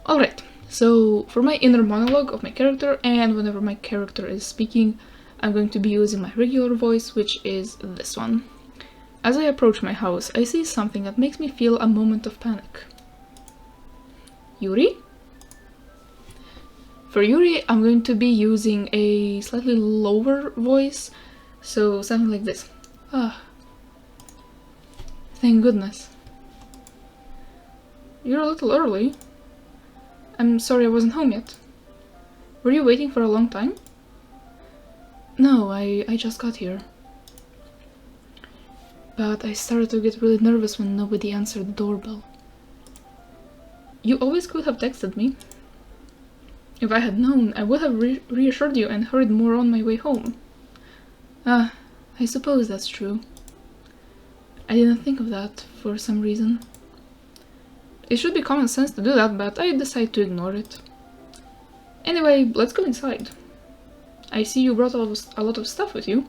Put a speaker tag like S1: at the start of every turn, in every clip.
S1: Alright, so for my inner monologue of my character, and whenever my character is speaking, I'm going to be using my regular voice, which is this one. As I approach my house, I see something that makes me feel a moment of panic. Yuri? For Yuri, I'm going to be using a slightly lower voice, so something like this. Ah. Thank goodness. You're a little early. I'm sorry I wasn't home yet. Were you waiting for a long time? No, I just got here. But I started to get really nervous when nobody answered the doorbell. You always could have texted me. If I had known, I would have reassured you and hurried more on my way home. Ah, I suppose that's true. I didn't think of that for some reason. It should be common sense to do that, but I decided to ignore it. Anyway, let's go inside. I see you brought a lot of stuff with you.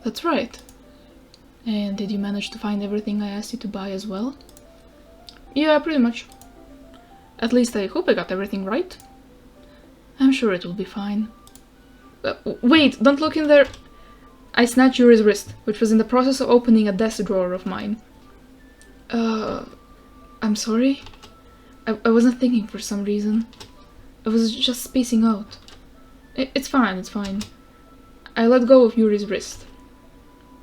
S1: That's right. And did you manage to find everything I asked you to buy as well? Yeah, pretty much. At least I hope I got everything right. I'm sure it will be fine. Wait, don't look in there! I snatched Yuri's wrist, which was in the process of opening a desk drawer of mine. I'm sorry? I wasn't thinking for some reason. I was just spacing out. It's fine, it's fine. I let go of Yuri's wrist.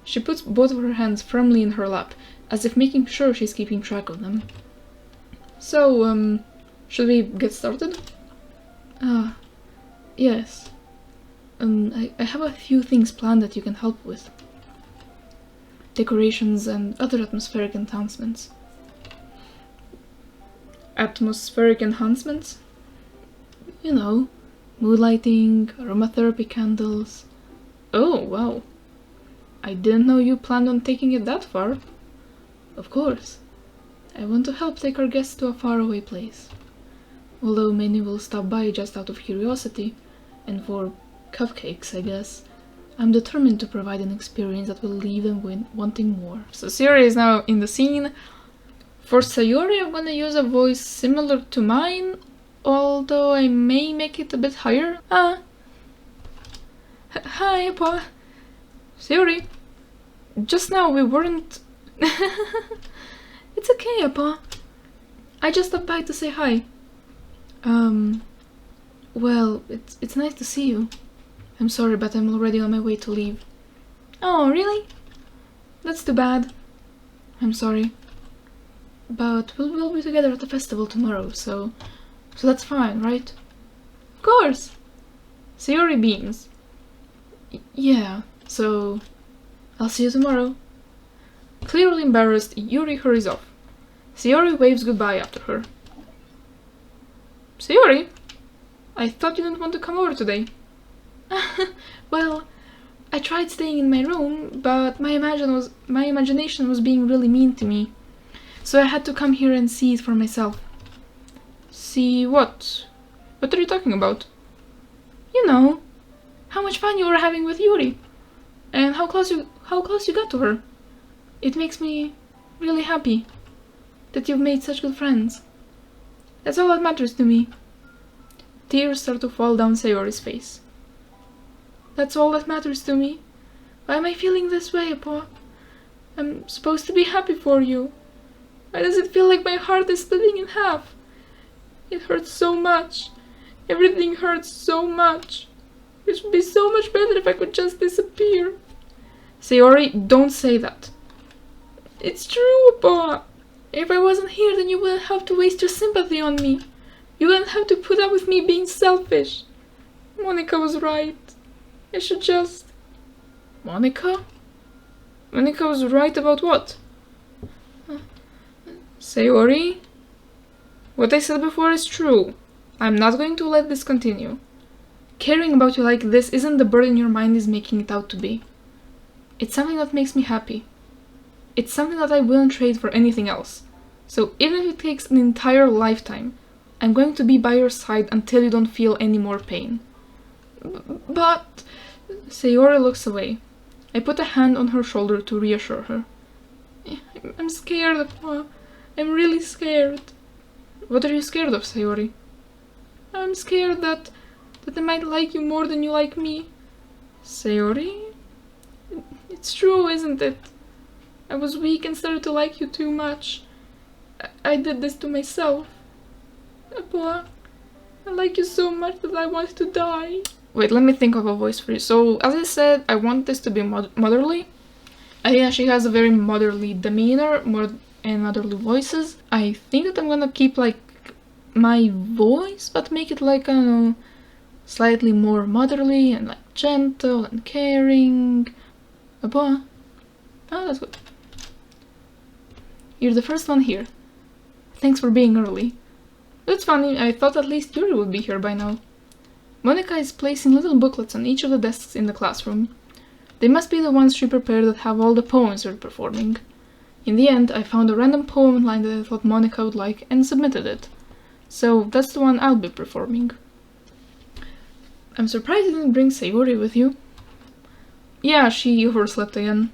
S1: She puts both of her hands firmly in her lap, as if making sure she's keeping track of them. So, should we get started? Yes. I have a few things planned that you can help with. Decorations and other atmospheric enhancements. Atmospheric enhancements? You know, mood lighting, aromatherapy candles. Oh, wow. I didn't know you planned on taking it that far. Of course. I want to help take our guests to a faraway place. Although many will stop by just out of curiosity, and for cupcakes, I guess, I'm determined to provide an experience that will leave them wanting more. So Sayori is now in the scene. For Sayori, I'm gonna use a voice similar to mine, although I may make it a bit higher. Hi, Appa. Sayori, just now we weren't... It's okay, Appa. I just stopped by to say hi. Well, it's nice to see you. I'm sorry, but I'm already on my way to leave. Oh, really? That's too bad. I'm sorry. But we'll be together at the festival tomorrow, so that's fine, right? Of course! Sayori beams. Yeah, so I'll see you tomorrow. Clearly embarrassed, Yuri hurries off. Sayori waves goodbye after her. Sayori? I thought you didn't want to come over today. Well, I tried staying in my room, but my imagination was being really mean to me. So I had to come here and see it for myself. See what? What are you talking about? You know, how much fun you were having with Yuri, and how close you got to her. It makes me really happy that you've made such good friends. That's all that matters to me. Tears start to fall down Sayori's face. That's all that matters to me. Why am I feeling this way, Appa? I'm supposed to be happy for you. Why does it feel like my heart is splitting in half? It hurts so much. Everything hurts so much. It would be so much better if I could just disappear. Sayori, don't say that. It's true, Appa. If I wasn't here, then you wouldn't have to waste your sympathy on me. You wouldn't have to put up with me being selfish. Monika was right. I should just... Monika? Monika was right about what? Sayori? What I said before is true. I'm not going to let this continue. Caring about you like this isn't the burden your mind is making it out to be. It's something that makes me happy. It's something that I wouldn't trade for anything else. So even if it takes an entire lifetime, I'm going to be by your side until you don't feel any more pain. But... Sayori looks away. I put a hand on her shoulder to reassure her. I'm scared, Appa. I'm really scared. What are you scared of, Sayori? I'm scared that I might like you more than you like me. Sayori? It's true, isn't it? I was weak and started to like you too much. I did this to myself. Apua, I like you so much that I want to die. Wait, let me think of a voice for you. So, as I said, I want this to be motherly. Yeah, she has a very motherly demeanor, and motherly voices. I think that I'm gonna keep, like, my voice, but make it, like, I don't know, slightly more motherly and, like, gentle and caring. Apua. Oh, that's good. You're the first one here. Thanks for being early. That's funny, I thought at least Yuri would be here by now. Monika is placing little booklets on each of the desks in the classroom. They must be the ones she prepared that have all the poems we're performing. In the end, I found a random poem line that I thought Monika would like and submitted it. So that's the one I'll be performing. I'm surprised you didn't bring Sayori with you. Yeah, she overslept again.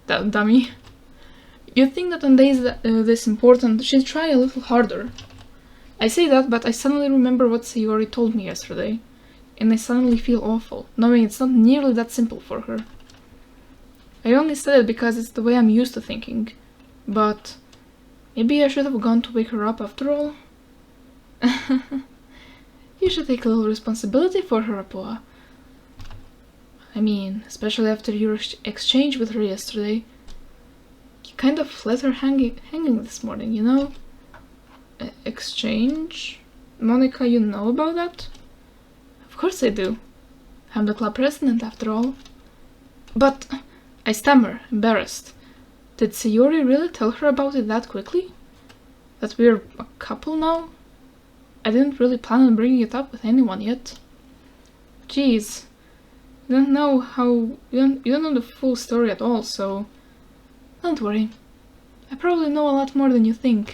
S1: That dummy. You'd think that on days this important, she'd try a little harder. I say that, but I suddenly remember what Sayori told me yesterday, and I suddenly feel awful, knowing it's not nearly that simple for her. I only said it because it's the way I'm used to thinking, but maybe I should have gone to wake her up after all. You should take a little responsibility for her, Apua. I mean, especially after your exchange with her yesterday. You kind of left her hanging this morning, you know? Exchange? Monika, you know about that? Of course I do. I'm the club president, after all. But I stammer, embarrassed. Did Sayori really tell her about it that quickly? That we're a couple now? I didn't really plan on bringing it up with anyone yet. Jeez. You don't know the full story at all, so... Don't worry. I probably know a lot more than you think.